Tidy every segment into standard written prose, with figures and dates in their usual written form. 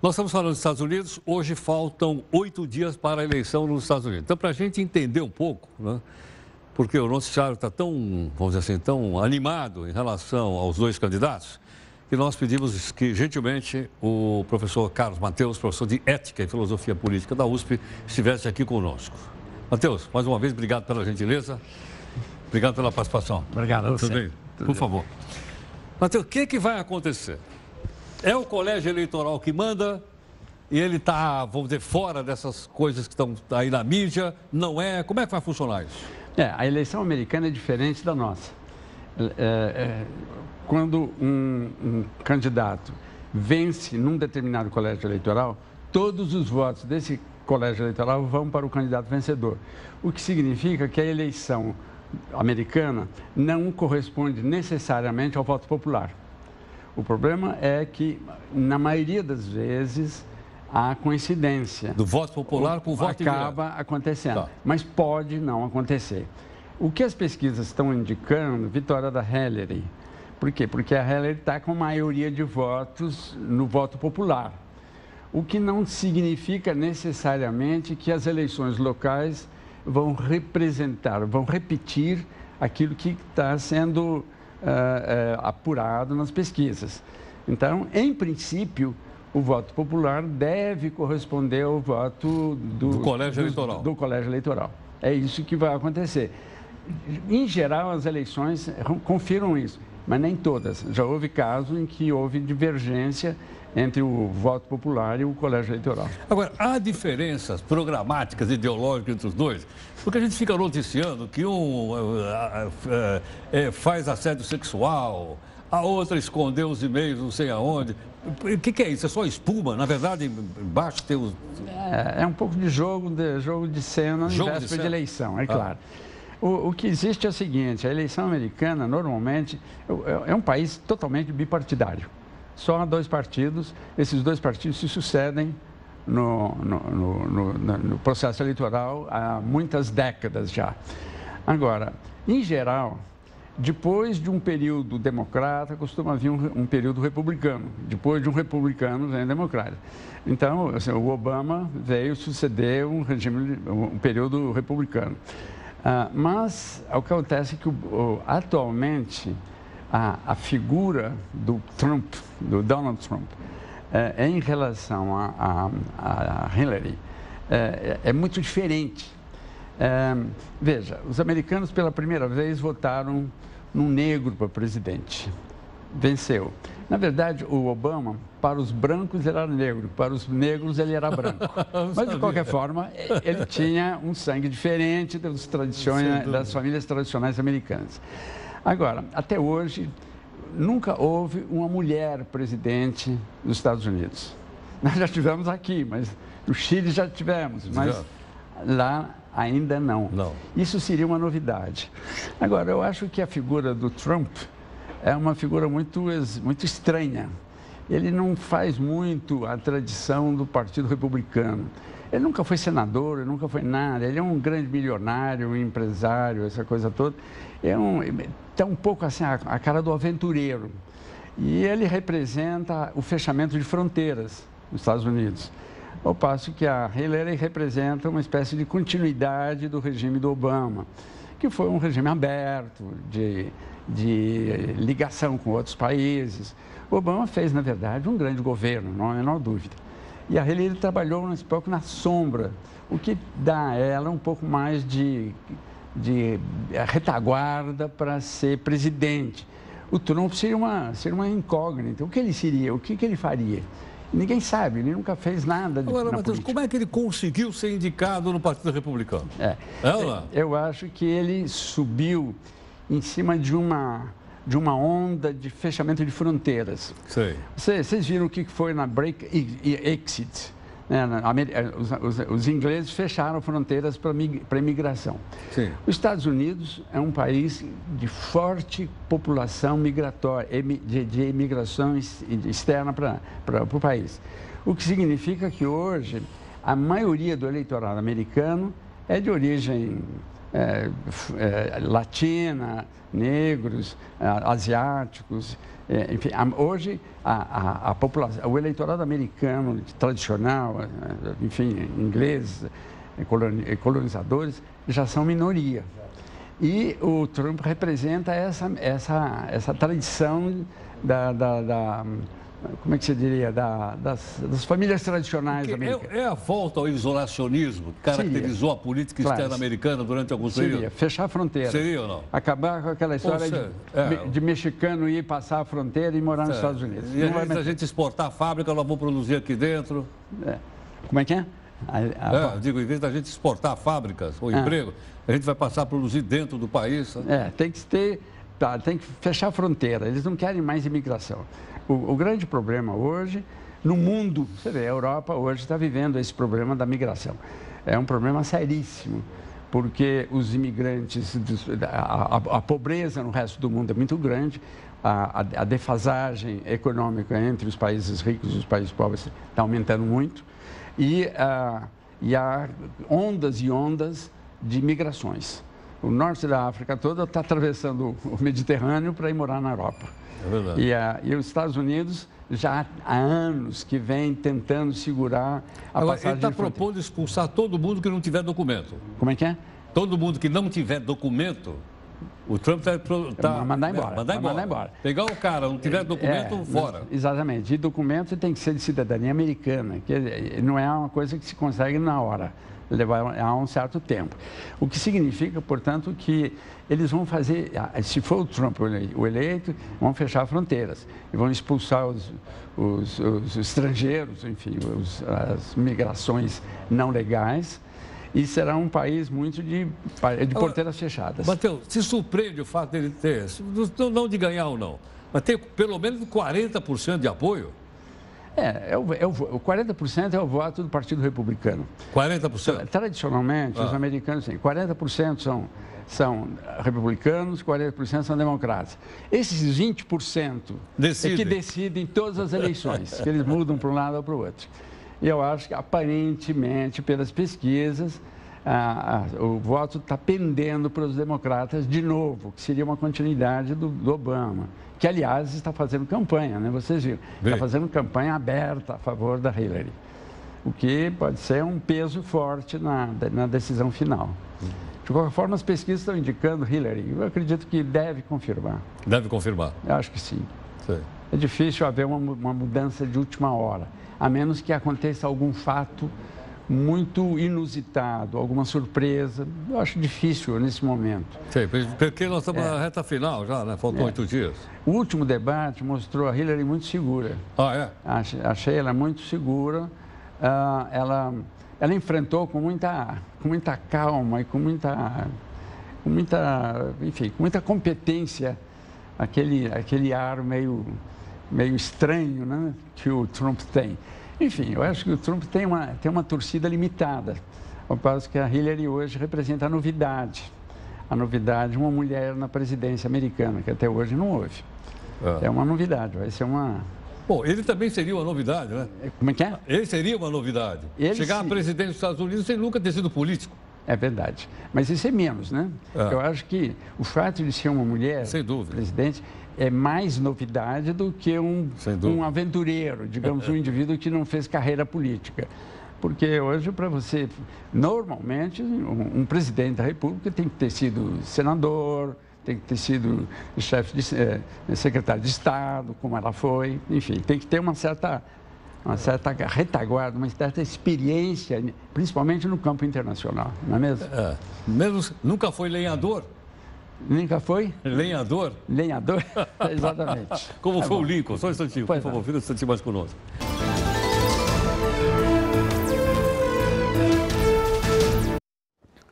Nós estamos falando dos Estados Unidos, hoje faltam 8 dias para a eleição nos Estados Unidos. Então, para a gente entender um pouco, né, porque o noticiário está tão, vamos dizer assim, tão animado em relação aos dois candidatos, que nós pedimos que, gentilmente, o professor Carlos Mateus, professor de Ética e Filosofia Política da USP, estivesse aqui conosco. Mateus, mais uma vez, obrigado pela gentileza, obrigado pela participação. Obrigado a você. Tudo bem? Por favor. Mateus, o que vai acontecer? É o colégio eleitoral que manda e ele está, vamos dizer, fora dessas coisas que estão aí na mídia? Não é? Como é que vai funcionar isso? A eleição americana é diferente da nossa. Quando um candidato vence num determinado colégio eleitoral, todos os votos desse colégio eleitoral vão para o candidato vencedor. O que significa que a eleição americana não corresponde necessariamente ao voto popular. O problema é que, na maioria das vezes, há coincidência. Do voto popular com o voto indireto. Acaba acontecendo, Tá. mas pode não acontecer. O que as pesquisas estão indicando, vitória da Hillary. Por quê? Porque a Hillary está com maioria de votos no voto popular. O que não significa necessariamente que as eleições locais vão repetir aquilo que está sendo apurado nas pesquisas. Então, em princípio, o voto popular deve corresponder ao voto do colégio eleitoral. É isso que vai acontecer. Em geral, as eleições confirmam isso, mas nem todas. Já houve casos em que houve divergência entre o voto popular e o colégio eleitoral. Agora, há diferenças programáticas, ideológicas entre os dois? Porque a gente fica noticiando que um faz assédio sexual, a outra escondeu os e-mails não sei aonde. O que é isso? É só espuma? Na verdade, embaixo tem os... É um pouco de jogo de cena em véspera de eleição, é claro. O que existe é o seguinte, a eleição americana, normalmente, é um país totalmente bipartidário. Só há dois partidos, esses dois partidos se sucedem no processo eleitoral há muitas décadas já. Agora, em geral, depois de um período democrata, costuma vir um período republicano. Depois de um republicano, vem um democrata. Então, assim, o Obama veio suceder um período republicano. Mas o que acontece é que atualmente a figura do Trump, do Donald Trump, em relação a Hillary, é muito diferente. Veja, os americanos pela primeira vez votaram num negro para presidente. Venceu. Na verdade, o Obama, para os brancos, ele era negro, para os negros, ele era branco. Mas, de qualquer forma, ele tinha um sangue diferente das famílias tradicionais americanas. Agora, até hoje, nunca houve uma mulher presidente dos Estados Unidos. Nós já tivemos aqui, mas no Chile já tivemos, mas lá ainda não. Isso seria uma novidade. Agora, eu acho que a figura do Trump é uma figura muito estranha. Ele não faz muito a tradição do Partido Republicano. Ele nunca foi senador, ele nunca foi nada. Ele é um grande milionário, um empresário, essa coisa toda. Está um pouco assim a cara do aventureiro. E ele representa o fechamento de fronteiras nos Estados Unidos. Ao passo que a Hillary representa uma espécie de continuidade do regime do Obama, que foi um regime aberto, de ligação com outros países. O Obama fez, na verdade, um grande governo, não há a menor dúvida. E a Hillary trabalhou um pouco na sombra, o que dá a ela um pouco mais de retaguarda para ser presidente. O Trump seria uma incógnita. O que ele seria? O que ele faria? Ninguém sabe, ele nunca fez nada de Agora, Matheus, como é que ele conseguiu ser indicado no Partido Republicano? Eu acho que ele subiu em cima de uma onda de fechamento de fronteiras. Vocês viram o que foi na Break e Exit? Os ingleses fecharam fronteiras para a imigração. Os Estados Unidos é um país de forte população migratória, de imigração externa para o país. O que significa que hoje a maioria do eleitorado americano é de origem latina, negros, asiáticos. Enfim, hoje a população, o eleitorado americano tradicional, enfim, ingleses, colonizadores, já são minoria. E o Trump representa essa tradição como é que se diria, das famílias tradicionais americanas. É a volta ao isolacionismo que caracterizou a política externa americana durante alguns períodos? Fechar a fronteira. Seria ou não? Acabar com aquela história de mexicano ir passar a fronteira e morar nos Estados Unidos. E a gente exportar a fábrica, nós vamos produzir aqui dentro. Como é que é? Digo, em vez da gente exportar fábricas ou emprego, a gente vai passar a produzir dentro do país. Tem que fechar a fronteira. Eles não querem mais imigração. O grande problema hoje, no mundo, você vê, a Europa hoje está vivendo esse problema da migração. É um problema seríssimo, porque os imigrantes, a pobreza no resto do mundo é muito grande, a defasagem econômica entre os países ricos e os países pobres está aumentando muito, e há ondas e ondas de migrações. O norte da África toda está atravessando o Mediterrâneo para ir morar na Europa. É verdade. E os Estados Unidos já há anos que vem tentando segurar a passagem. Ele está propondo expulsar todo mundo que não tiver documento. Como é que é? Todo mundo que não tiver documento, o Trump está... Mandar embora. Pegar o cara, não tiver documento, fora. Exatamente. E documento tem que ser de cidadania americana, que não é uma coisa que se consegue na hora. Levar a um certo tempo. O que significa, portanto, que eles vão fazer, se for o Trump o eleito, vão fechar fronteiras e vão expulsar os estrangeiros, enfim, as migrações não legais, e será um país muito de porteiras fechadas. Mateus, se surpreende o fato dele ter, não de ganhar ou não, mas ter pelo menos 40% de apoio? O 40% é o voto do Partido Republicano. 40%? Tradicionalmente, os americanos, sim, 40% são republicanos, 40% são democratas. Esses 20% é que decidem todas as eleições, que eles mudam para um lado ou para o outro. E eu acho que, aparentemente, pelas pesquisas, o voto está pendendo para os democratas de novo, que seria uma continuidade do Obama, que, aliás, está fazendo campanha, né? Vocês viram, está fazendo campanha aberta a favor da Hillary, o que pode ser um peso forte na decisão final. De qualquer forma, as pesquisas estão indicando Hillary. Eu acredito que deve confirmar. Deve confirmar? Eu acho que sim. Sim. É difícil haver uma mudança de última hora, a menos que aconteça algum fato muito inusitado, alguma surpresa. Eu acho difícil nesse momento. Sim, porque nós estamos na reta final já, né? Faltam 8 dias. O último debate mostrou a Hillary muito segura. Achei ela muito segura. Ela enfrentou com muita calma e com muita competência aquele ar meio estranho, né, que o Trump tem. Enfim, eu acho que o Trump tem uma torcida limitada, ao passo que a Hillary hoje representa a novidade, uma mulher na presidência americana, que até hoje não houve. É uma novidade, vai ser uma... Bom, ele também seria uma novidade, né? Como é que é? Ele seria uma novidade. Chegar a presidente dos Estados Unidos sem nunca ter sido político. É verdade. Mas isso é menos, né? Eu acho que o fato de ser uma mulher presidente é mais novidade do que um aventureiro, digamos, um indivíduo que não fez carreira política. Porque hoje, para você, normalmente, um presidente da República tem que ter sido senador, tem que ter sido chefe de secretário de Estado, como ela foi, enfim, tem que ter uma certa retaguarda, uma certa experiência, principalmente no campo internacional, não é mesmo? Nunca foi lenhador? Nunca foi? Lenhador? Lenhador, exatamente. Como foi o Lincoln? Só um instantinho, por favor, fica um instantinho mais conosco.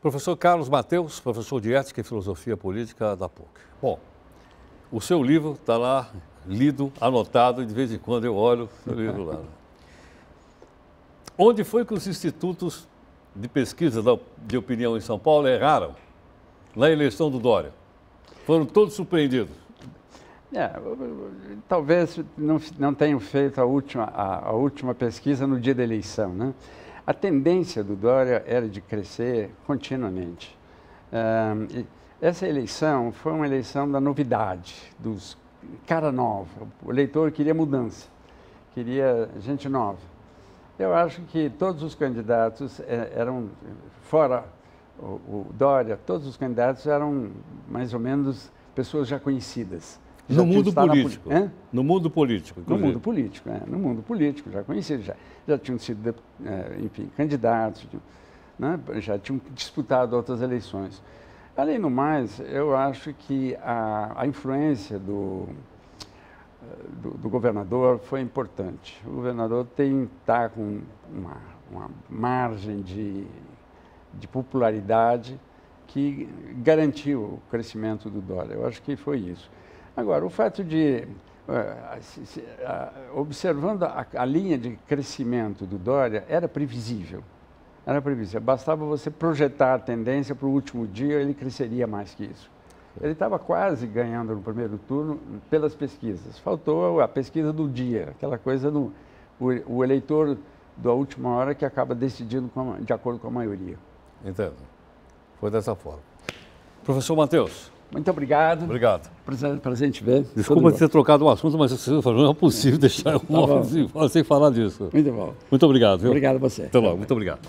Professor Carlos Mateus, professor de Ética e Filosofia Política da PUC. Bom, o seu livro está lá, lido, anotado, e de vez em quando eu olho o livro lá. Onde foi que os institutos de pesquisa de opinião em São Paulo erraram na eleição do Dória? Foram todos surpreendidos. Talvez não tenham feito a última pesquisa no dia da eleição, né? A tendência do Dória era de crescer continuamente. Essa eleição foi uma eleição da novidade, dos cara nova. O eleitor queria mudança, queria gente nova. Eu acho que todos os candidatos eram, fora o Dória, todos os candidatos eram mais ou menos pessoas já conhecidas. No mundo político. No mundo político, inclusive. No mundo político, no mundo político, já conhecidos, já tinham sido, enfim, candidatos, né, já tinham disputado outras eleições. Além do mais, eu acho que a influência do governador foi importante. O governador está com uma margem de popularidade que garantiu o crescimento do Dória. Eu acho que foi isso. Agora, o fato de, observando a linha de crescimento do Dória, era previsível. Era previsível. Bastava você projetar a tendência para o último dia, ele cresceria mais que isso. Ele estava quase ganhando no primeiro turno pelas pesquisas. Faltou a pesquisa do dia, aquela coisa do o eleitor da última hora que acaba decidindo de acordo com a maioria. Entendo. Foi dessa forma. Professor Matheus. Muito obrigado. Obrigado. Prazer em te ver. Desculpa ter trocado o assunto, mas você falou, não é possível deixar sem falar disso. Muito bom. Muito obrigado. Viu? Obrigado a você. Até logo. Muito obrigado.